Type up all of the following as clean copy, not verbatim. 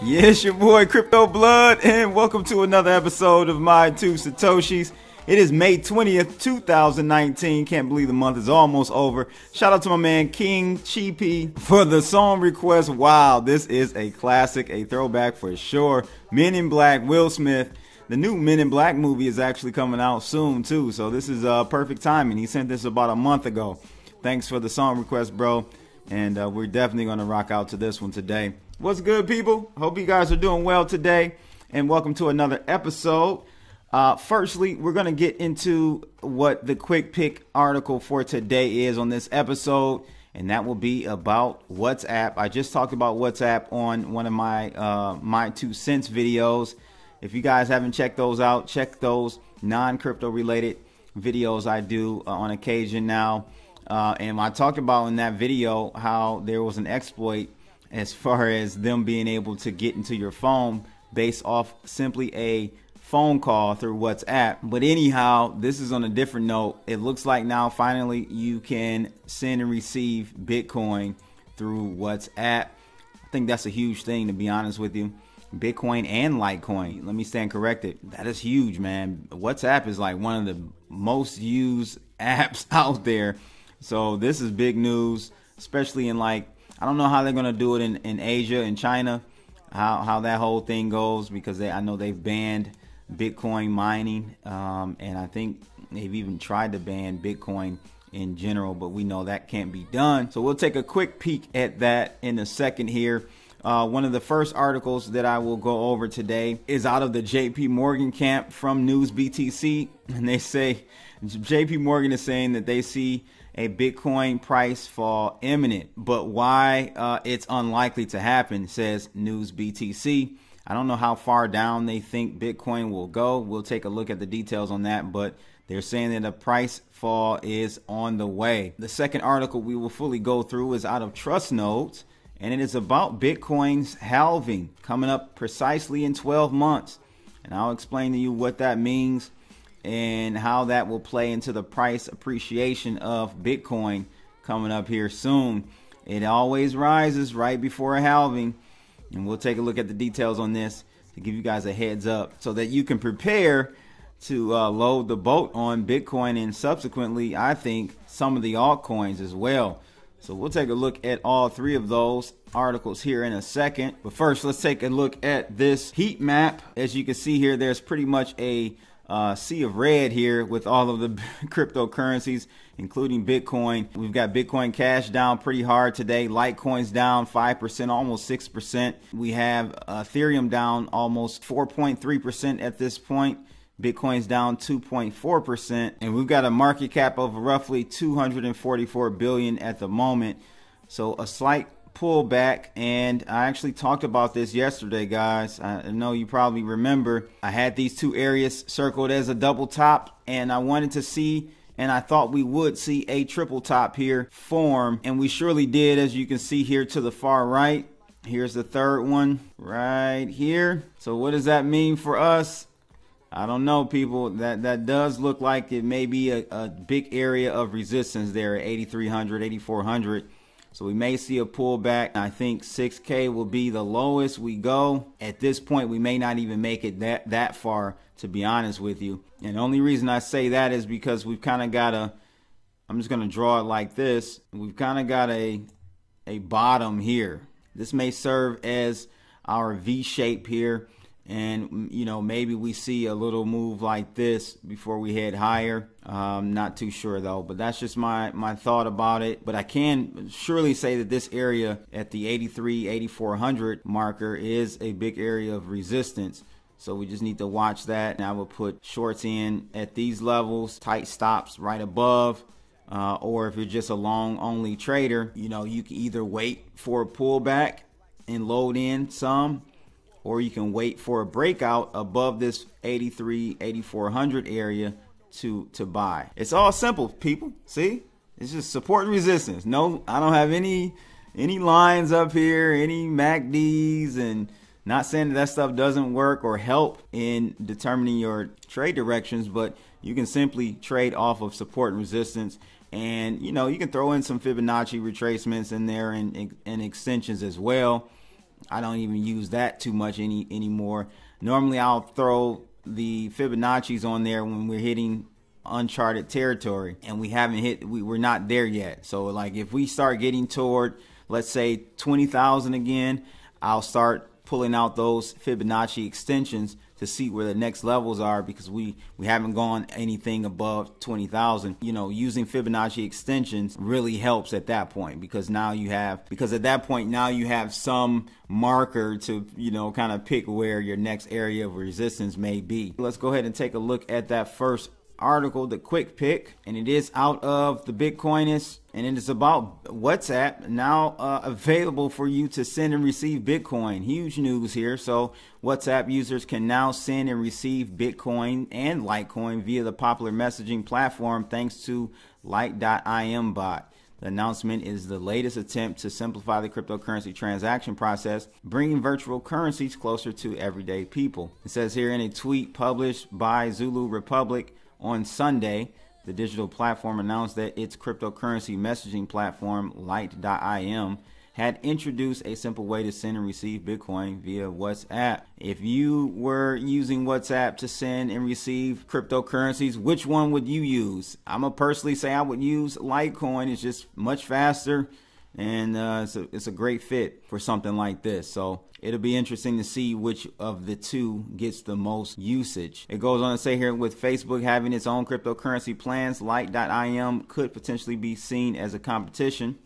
Yes, your boy Crypto Blood, and welcome to another episode of My Two Satoshis. It is May 20th, 2019. Can't believe the month is almost over. Shout out to my man King Cheapy for the song request. Wow, this is a classic, a throwback for sure. Men in Black, Will Smith. The new Men in Black movie is actually coming out soon too, so this is perfect timing. He sent this about a month ago. Thanks for the song request, bro. And we're definitely going to rock out to this one today. What's good, people? Hope you guys are doing well today, and welcome to another episode. Firstly, we're going to get into what the quick pick article for today is on this episode, and that will be about WhatsApp. I just talked about WhatsApp on one of my My 2 Cents videos. If you guys haven't checked those out, check those non-crypto related videos I do on occasion now. And I talked about in that video how there was an exploit as far as them being able to get into your phone based off simply a phone call through WhatsApp. But anyhow, this is on a different note. It looks like now finally you can send and receive Bitcoin through WhatsApp. I think that's a huge thing, to be honest with you. Bitcoin and Litecoin. Let me stand corrected. That is huge, man. WhatsApp is like one of the most used apps out there. So this is big news, especially in I don't know how they're going to do it in Asia and China, how that whole thing goes, because I know they've banned Bitcoin mining. And I think they've even tried to ban Bitcoin in general, but we know that can't be done. So we'll take a quick peek at that in a second here. One of the first articles that I will go over today is out of the JP Morgan camp from News BTC. And they say JP Morgan is saying that they see a Bitcoin price fall imminent, but why it's unlikely to happen, says News BTC. I don't know how far down they think Bitcoin will go. We'll take a look at the details on that, but they're saying that a price fall is on the way. The second article we will fully go through is out of Trust Nodes, and it is about Bitcoin's halving coming up precisely in 12 months. And I'll explain to you what that means and how that will play into the price appreciation of Bitcoin coming up here soon. It always rises right before a halving, and we'll take a look at the details on this to give you guys a heads up so that you can prepare to load the boat on Bitcoin and subsequently, I think, some of the altcoins as well. So we'll take a look at all three of those articles here in a second. But first, let's take a look at this heat map. As you can see here, there's pretty much a sea of red here with all of the cryptocurrencies, including Bitcoin. We've got Bitcoin Cash down pretty hard today. Litecoin's down 5%, almost 6%. We have Ethereum down almost 4.3% at this point. Bitcoin's down 2.4%, and we've got a market cap of roughly 244 billion at the moment. So a slight pullback, and I actually talked about this yesterday, guys. I know you probably remember I had these two areas circled as a double top, and I wanted to see, and I thought we would see a triple top here form, and we surely did, as you can see here to the far right. Here's the third one right here. So what does that mean for us? I don't know, people. That does look like it may be a big area of resistance there at 8,300, 8,400. So we may see a pullback. I think 6K will be the lowest we go. At this point, we may not even make it that far, to be honest with you. And the only reason I say that is because we've kind of got I'm just going to draw it like this. We've kind of got a bottom here. This may serve as our V shape here. And, you know, maybe we see a little move like this before we head higher. Not too sure, though. But that's just my thought about it. But I can surely say that this area at the 83, 8,400 marker is a big area of resistance. So we just need to watch that. And I will put shorts in at these levels, tight stops right above. Or if you're just a long-only trader, you know, you can either wait for a pullback and load in some, or you can wait for a breakout above this 83, 8,400 area to buy. It's all simple, people. See? It's just support and resistance. No, I don't have any lines up here, any MACDs, and not saying that stuff doesn't work or help in determining your trade directions, but you can simply trade off of support and resistance. And, you know, you can throw in some Fibonacci retracements in there and extensions as well. I don't even use that too much anymore. Normally I'll throw the Fibonacci's on there when we're hitting uncharted territory, and we're not there yet. So like if we start getting toward, let's say 20,000 again, I'll start pulling out those Fibonacci extensions to see where the next levels are, because we haven't gone anything above 20,000. You know, using Fibonacci extensions really helps at that point, because at that point now you have some marker to, you know, kind of pick where your next area of resistance may be. Let's go ahead and take a look at that first article, the quick pick, and it is out of the Bitcoinist, and it is about WhatsApp now available for you to send and receive Bitcoin. Huge news here. So WhatsApp users can now send and receive Bitcoin and Litecoin via the popular messaging platform thanks to Lite.Im bot. The announcement is the latest attempt to simplify the cryptocurrency transaction process, bringing virtual currencies closer to everyday people. It says here in a tweet published by Zulu Republic on Sunday, the digital platform announced that its cryptocurrency messaging platform, Lite.Im, had introduced a simple way to send and receive Bitcoin via WhatsApp. If you were using WhatsApp to send and receive cryptocurrencies, which one would you use? I'm gonna personally say I would use Litecoin. It's just much faster, and it's a great fit for something like this. So it'll be interesting to see which of the two gets the most usage. It goes on to say here, with Facebook having its own cryptocurrency plans, Lite.Im could potentially be seen as a competition.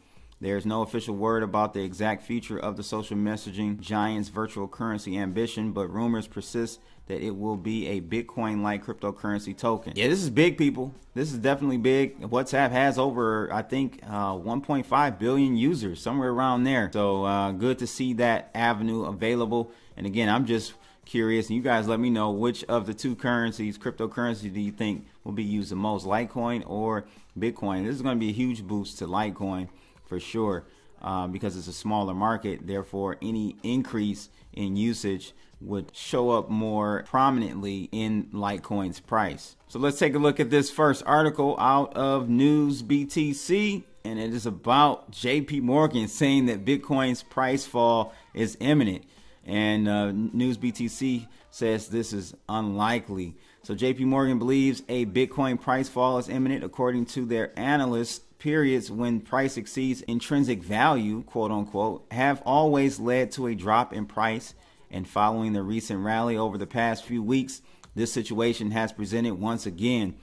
There's no official word about the exact future of the social messaging giant's virtual currency ambition, but rumors persist that it will be a Bitcoin-like cryptocurrency token. Yeah, this is big, people. This is definitely big. WhatsApp has over, I think, 1.5 billion users, somewhere around there. So good to see that avenue available. And again, I'm just curious, and you guys let me know, which of the two currencies, cryptocurrency, do you think will be used the most, Litecoin or Bitcoin? This is going to be a huge boost to Litecoin for sure, because it's a smaller market. Therefore, any increase in usage would show up more prominently in Litecoin's price. So let's take a look at this first article out of News BTC, and it is about JP Morgan saying that Bitcoin's price fall is imminent. And News BTC says this is unlikely. So JP Morgan believes a Bitcoin price fall is imminent, according to their analysts. Periods when price exceeds intrinsic value, quote unquote, have always led to a drop in price. And following the recent rally over the past few weeks, this situation has presented once again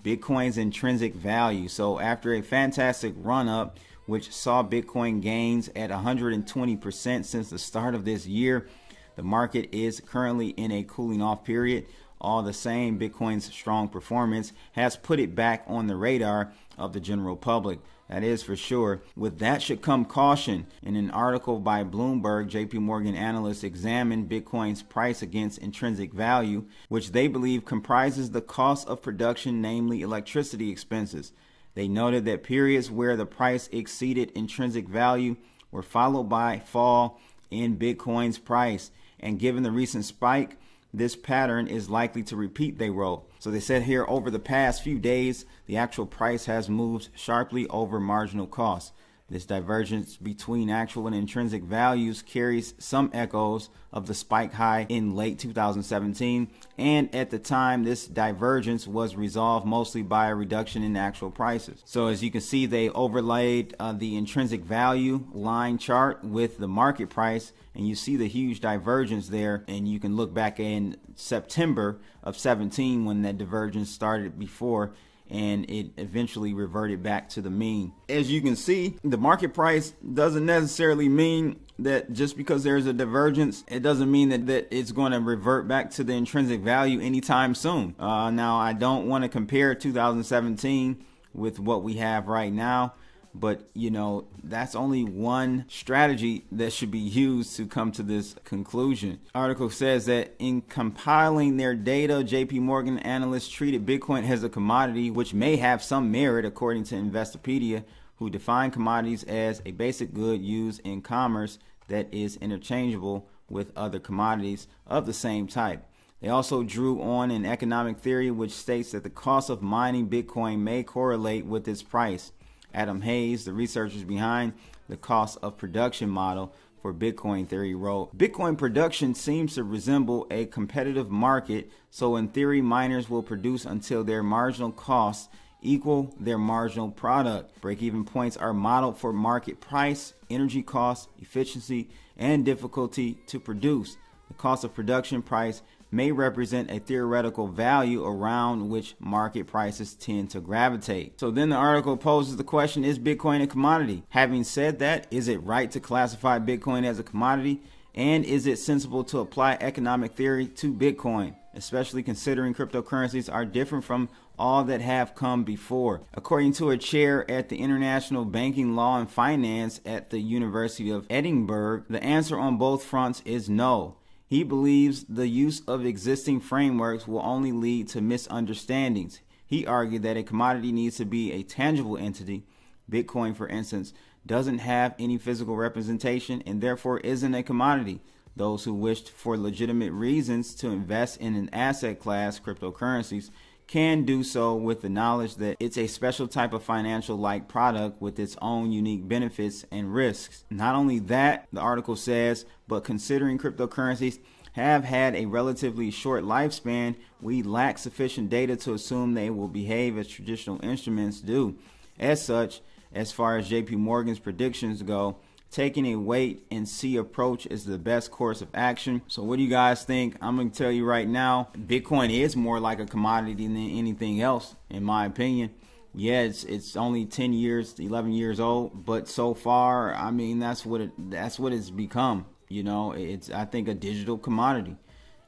Bitcoin's intrinsic value. So after a fantastic run up, which saw Bitcoin gains at 120% since the start of this year, the market is currently in a cooling off period. All the same, Bitcoin's strong performance has put it back on the radar of the general public. That is for sure. With that should come caution. In an article by Bloomberg, JP Morgan analysts examined Bitcoin's price against intrinsic value, which they believe comprises the cost of production, namely electricity expenses. They noted that periods where the price exceeded intrinsic value were followed by fall in Bitcoin's price. And given the recent spike, this pattern is likely to repeat, they wrote. So they said here, over the past few days, the actual price has moved sharply over marginal cost. This divergence between actual and intrinsic values carries some echoes of the spike high in late 2017. And at the time, this divergence was resolved mostly by a reduction in actual prices. So as you can see, they overlaid the intrinsic value line chart with the market price, and you see the huge divergence there. And you can look back in September of 17 when that divergence started before, and it eventually reverted back to the mean. As you can see, the market price doesn't necessarily mean that just because there's a divergence, it doesn't mean that it's going to revert back to the intrinsic value anytime soon. Now, I don't want to compare 2017 with what we have right now, but you know, that's only one strategy that should be used to come to this conclusion. Article says that in compiling their data, JP Morgan analysts treated Bitcoin as a commodity, which may have some merit according to Investopedia, who define commodities as a basic good used in commerce that is interchangeable with other commodities of the same type. They also drew on an economic theory which states that the cost of mining Bitcoin may correlate with its price. Adam Hayes, the researchers behind the cost of production model for Bitcoin theory wrote, Bitcoin production seems to resemble a competitive market, so in theory miners will produce until their marginal costs equal their marginal product. Break-even points are modeled for market price, energy costs, efficiency, and difficulty to produce. The cost of production price may represent a theoretical value around which market prices tend to gravitate. So then the article poses the question, is Bitcoin a commodity? Having said that, is it right to classify Bitcoin as a commodity? And is it sensible to apply economic theory to Bitcoin, especially considering cryptocurrencies are different from all that have come before? According to a chair at the International Banking Law and Finance at the University of Edinburgh, the answer on both fronts is no. He believes the use of existing frameworks will only lead to misunderstandings. He argued that a commodity needs to be a tangible entity. Bitcoin, for instance, doesn't have any physical representation and therefore isn't a commodity. Those who wished for legitimate reasons to invest in an asset class, cryptocurrencies, can do so with the knowledge that it's a special type of financial-like product with its own unique benefits and risks. Not only that, the article says, but considering cryptocurrencies have had a relatively short lifespan, we lack sufficient data to assume they will behave as traditional instruments do. As such, as far as JP Morgan's predictions go, taking a wait and see approach is the best course of action. So what do you guys think? I'm going to tell you right now, Bitcoin is more like a commodity than anything else, in my opinion. Yeah, it's only 10 years, 11 years old, but so far, I mean, that's what it's become. You know, it's, I think, a digital commodity.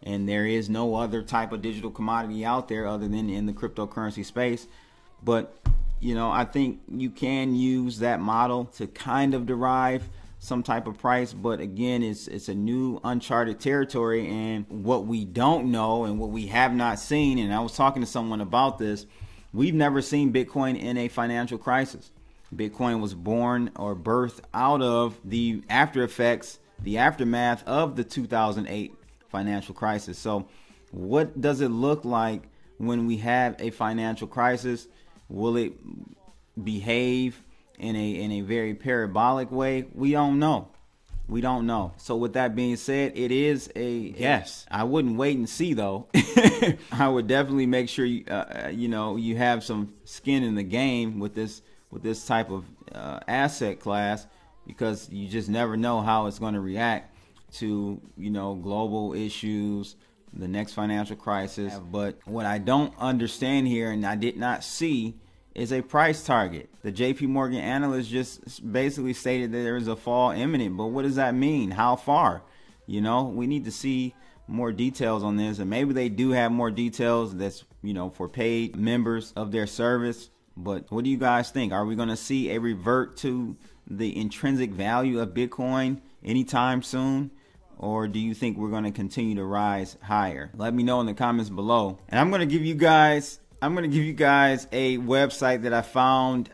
And there is no other type of digital commodity out there other than in the cryptocurrency space. But you know, I think you can use that model to kind of derive some type of price, but again, it's a new uncharted territory, and what we don't know and what we have not seen, and I was talking to someone about this, we've never seen Bitcoin in a financial crisis. Bitcoin was born or birthed out of the after effects, the aftermath of the 2008 financial crisis. So what does it look like when we have a financial crisis? Will it behave in a very parabolic way? We don't know. We don't know. So with that being said, it is a guess. I wouldn't wait and see though. I would definitely make sure you know, you have some skin in the game with this type of asset class, because you just never know how it's going to react to, you know, global issues, the next financial crisis. But what I don't understand here, and I did not see, is a price target. The JP Morgan analyst just basically stated that there is a fall imminent, but what does that mean? How far? You know, we need to see more details on this, and maybe they do have more details that's, you know, for paid members of their service. But what do you guys think? Are we going to see a revert to the intrinsic value of Bitcoin anytime soon? Or do you think we're going to continue to rise higher? Let me know in the comments below. And I'm going to give you guys a website that I found.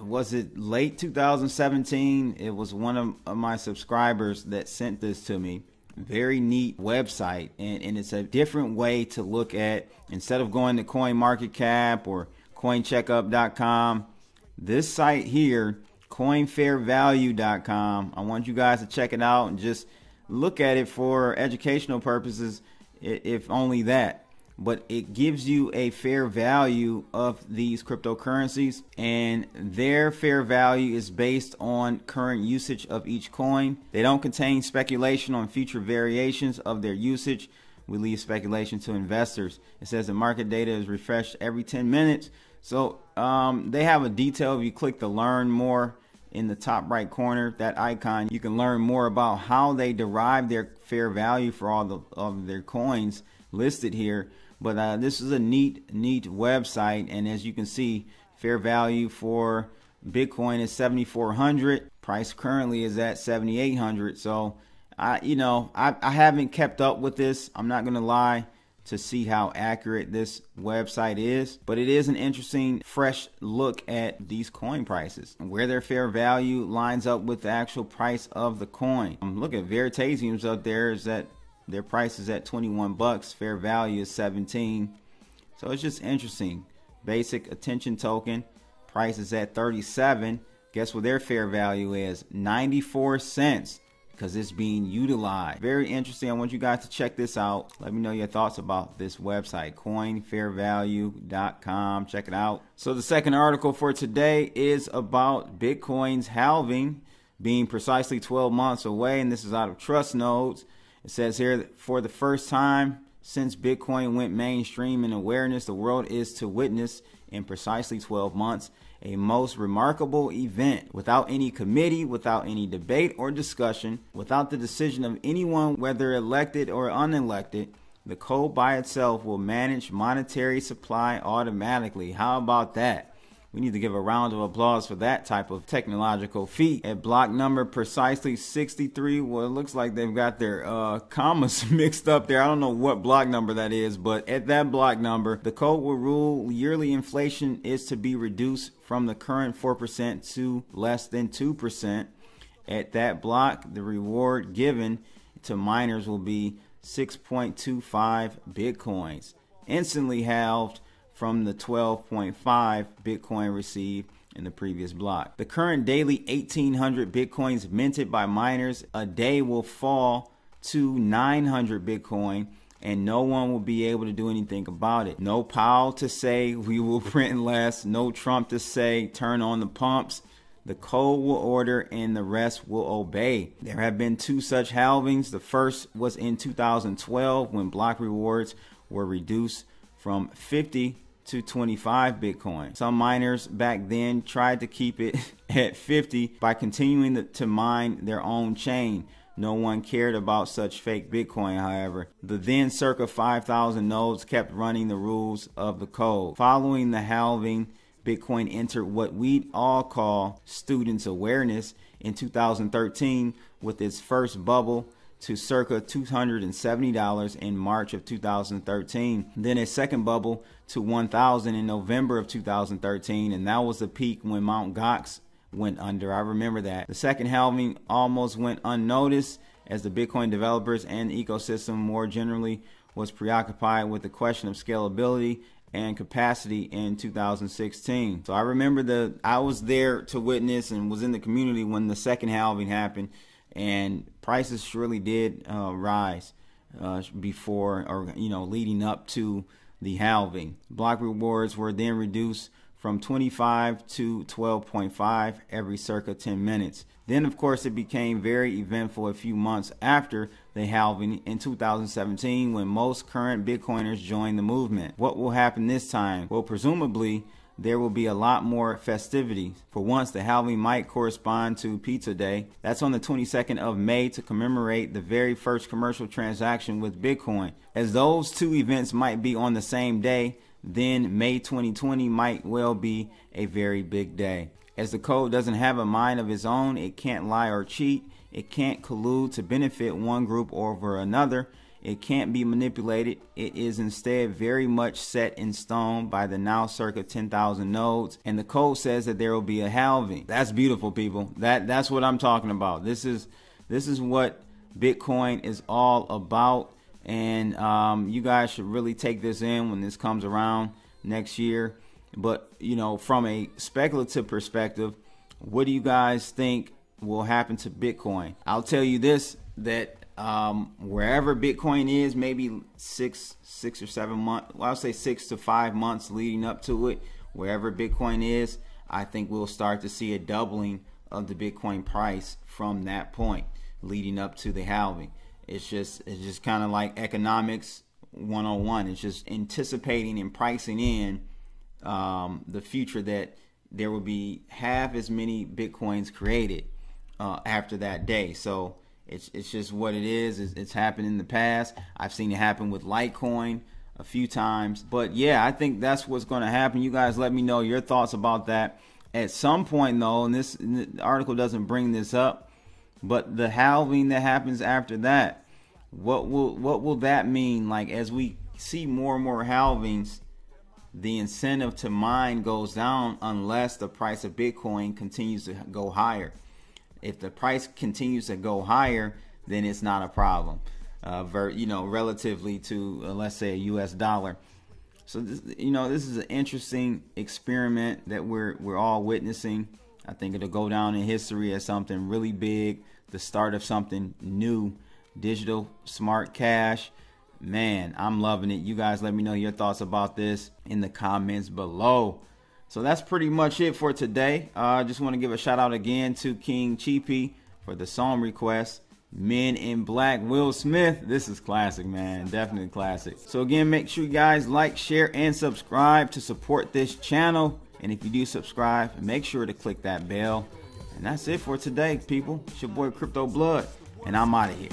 Was it late 2017? It was one of my subscribers that sent this to me. Very neat website, and it's a different way to look at, instead of going to CoinMarketCap or CoinCheckup.com, this site here, CoinFairValue.com. I want you guys to check it out and just look at it for educational purposes, if only that. But it gives you a fair value of these cryptocurrencies, and their fair value is based on current usage of each coin. They don't contain speculation on future variations of their usage. We leave speculation to investors. It says the market data is refreshed every 10 minutes. So they have a detail. If you click the learn more in the top right corner, that icon, you can learn more about how they derive their fair value for all of their coins listed here. But this is a neat website, and as you can see, fair value for Bitcoin is 7,400. Price currently is at 7,800. So I haven't kept up with this, I'm not gonna lie, to see how accurate this website is, but it is an interesting, fresh look at these coin prices and where their fair value lines up with the actual price of the coin. Look at Veritasium's up there, is that their price is at 21 bucks, fair value is 17. So it's just interesting. Basic attention token, price is at 37. Guess what their fair value is? 94 cents. because it's being utilized. Very interesting. I want you guys to check this out. Let me know your thoughts about this website, coinfairvalue.com. Check it out. So the second article for today is about Bitcoin's halving being precisely 12 months away, and this is out of Trust Nodes. It says here, for the first time since Bitcoin went mainstream in awareness, the world is to witness in precisely 12 months a most remarkable event without any committee, without any debate or discussion, without the decision of anyone, whether elected or unelected. The code by itself will manage monetary supply automatically. How about that? We need to give a round of applause for that type of technological feat. At block number precisely 63, well, it looks like they've got their commas mixed up there. I don't know what block number that is, but at that block number, the code will rule yearly inflation is to be reduced from the current 4% to less than 2%. At that block, the reward given to miners will be 6.25 Bitcoins, instantly halved from the 12.5 Bitcoin received in the previous block. The current daily 1,800 Bitcoins minted by miners a day will fall to 900 Bitcoin, and no one will be able to do anything about it. No Powell to say we will print less, no Trump to say turn on the pumps. The code will order and the rest will obey. There have been two such halvings. The first was in 2012 when block rewards were reduced from 50 to 25 Bitcoin. Some miners back then tried to keep it at 50 by continuing to mine their own chain. No one cared about such fake Bitcoin, however. The then circa 5,000 nodes kept running the rules of the code. Following the halving, Bitcoin entered what we'd all call students' awareness in 2013 with its first bubble to circa $270 in March of 2013. Then a second bubble to 1,000 in November of 2013, and that was the peak when Mt. Gox went under. I remember that. The second halving almost went unnoticed as the Bitcoin developers and the ecosystem more generally was preoccupied with the question of scalability and capacity in 2016. So I remember I was there to witness and was in the community when the second halving happened, and prices surely did rise before, or leading up to the halving. Block rewards were then reduced from 25 to 12.5 every circa 10 minutes. Then, of course, it became very eventful a few months after the halving in 2017 when most current Bitcoiners joined the movement. What will happen this time? Well, presumably, there will be a lot more festivities. For once, the halving might correspond to Pizza Day. That's on the 22nd of May to commemorate the very first commercial transaction with Bitcoin. As those two events might be on the same day, then May 2020 might well be a very big day. As the code doesn't have a mind of its own, it can't lie or cheat. It can't collude to benefit one group over another. It can't be manipulated. It is instead very much set in stone by the now circa 10,000 nodes. And the code says that there will be a halving. That's beautiful, people. That's what I'm talking about. This is what Bitcoin is all about. And you guys should really take this in when this comes around next year. But, from a speculative perspective, what do you guys think will happen to Bitcoin? I'll tell you this, that wherever Bitcoin is, maybe six or 7 months, well, I'll say 6 to 5 months leading up to it, wherever Bitcoin is, I think we'll start to see a doubling of the Bitcoin price from that point leading up to the halving. It's just kind of like economics 101. It's just anticipating and pricing in the future that there will be half as many Bitcoins created after that day. So it's just what it is. It's happened in the past. I've seen it happen with Litecoin a few times. But yeah, I think that's what's going to happen. You guys let me know your thoughts about that. At some point, though, and the article doesn't bring this up, but the halving that happens after that, what will that mean? Like, as we see more and more halvings, the incentive to mine goes down unless the price of Bitcoin continues to go higher. If the price continues to go higher, then it's not a problem, relatively to, let's say, a US dollar. So, this is an interesting experiment that we're all witnessing. I think it'll go down in history as something really big, the start of something new. Digital smart cash. Man, I'm loving it. You guys let me know your thoughts about this in the comments below. So that's pretty much it for today. I just want to give a shout out again to King Cheapy for the song request. Men in Black, Will Smith. This is classic, man. Definitely classic. So again, make sure you guys like, share, and subscribe to support this channel. And if you do subscribe, make sure to click that bell. And that's it for today, people. It's your boy Crypto Blood, and I'm out of here.